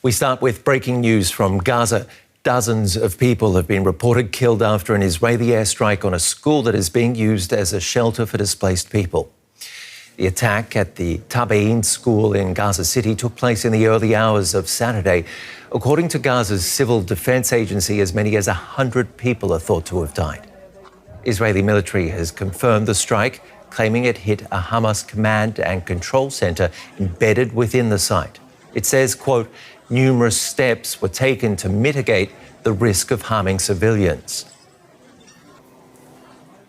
We start with breaking news from Gaza. Dozens of people have been reported killed after an Israeli airstrike on a school that is being used as a shelter for displaced people. The attack at the Tabein school in Gaza City took place in the early hours of Saturday. According to Gaza's civil defense agency, as many as 100 people are thought to have died. Israeli military has confirmed the strike, claiming it hit a Hamas command and control centre embedded within the site. It says, quote, numerous steps were taken to mitigate the risk of harming civilians.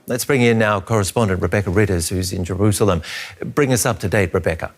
Let's bring in our correspondent, Rebecca Ritters, who's in Jerusalem. Bring us up to date, Rebecca.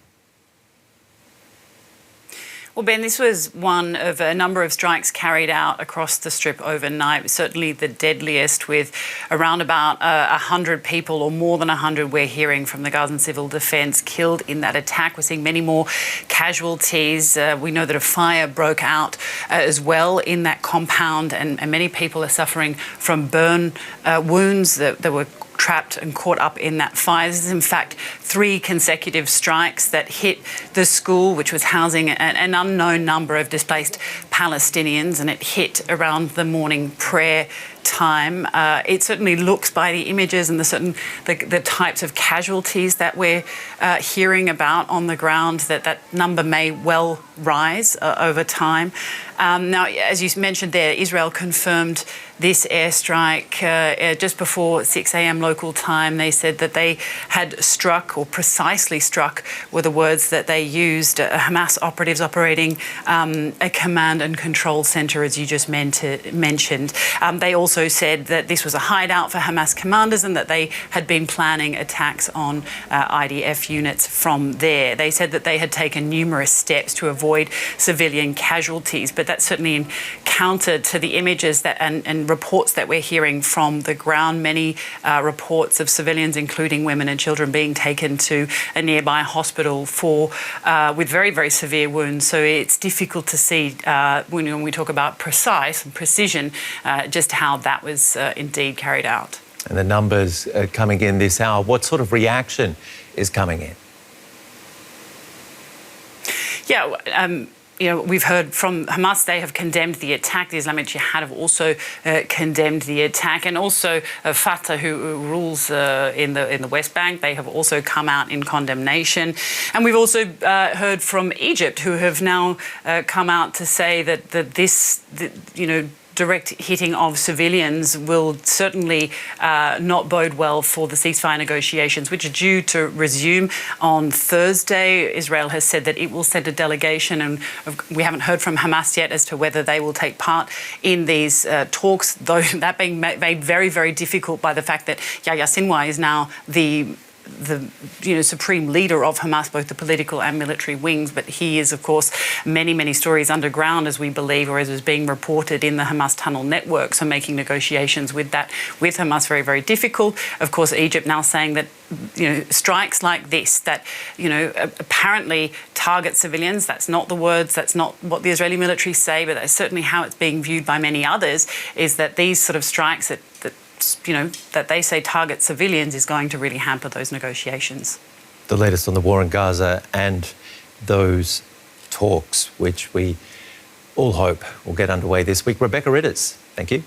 Well, Ben, this was one of a number of strikes carried out across the Strip overnight, certainly the deadliest, with around about 100 people, or more than 100, we're hearing from the Gazan Civil Defence, killed in that attack. We're seeing many more casualties. We know that a fire broke out as well in that compound, and many people are suffering from burn wounds that were trapped and caught up in that fire. This is, in fact, 3 consecutive strikes that hit the school, which was housing an unknown number of displaced Palestinians, and it hit around the morning prayer time. It certainly looks, by the images and the types of casualties that we're hearing about on the ground, that number may well rise over time. Now, as you mentioned there, Israel confirmed this airstrike just before 6 a.m. local time. They said that they had struck, or precisely struck were the words that they used, Hamas operatives operating a command and control centre, as you just mentioned. They also said that this was a hideout for Hamas commanders and that they had been planning attacks on IDF units from there. They said that they had taken numerous steps to avoid civilian casualties, but that's certainly counter to the images that and reports that we're hearing from the ground. Many reports of civilians, including women and children, being taken to a nearby hospital with very, very severe wounds. So it's difficult to see when we talk about precise and precision just how that was indeed carried out. And the numbers coming in this hour, what sort of reaction is coming in? Yeah, we've heard from Hamas. They have condemned the attack. The Islamic Jihad have also condemned the attack, and also Fatah, who rules in the West Bank, they have also come out in condemnation. And we've also heard from Egypt, who have now come out to say that this direct hitting of civilians will certainly not bode well for the ceasefire negotiations, which are due to resume on Thursday. Israel has said that it will send a delegation, and we haven't heard from Hamas yet as to whether they will take part in these talks, though that being made very, very difficult by the fact that Yahya Sinwar is now the supreme leader of Hamas, both the political and military wings. But he is, of course, many stories underground, as we believe, or as is being reported in the Hamas tunnel network. So making negotiations with Hamas very, very difficult. Of course, Egypt now saying that strikes like this that apparently target civilians. That's not the words. That's not what the Israeli military say, but that's certainly how it's being viewed by many others. Is that these sort of strikes that they say target civilians is going to really hamper those negotiations. The latest on the war in Gaza and those talks, which we all hope will get underway this week. Rebecca Ritters, thank you.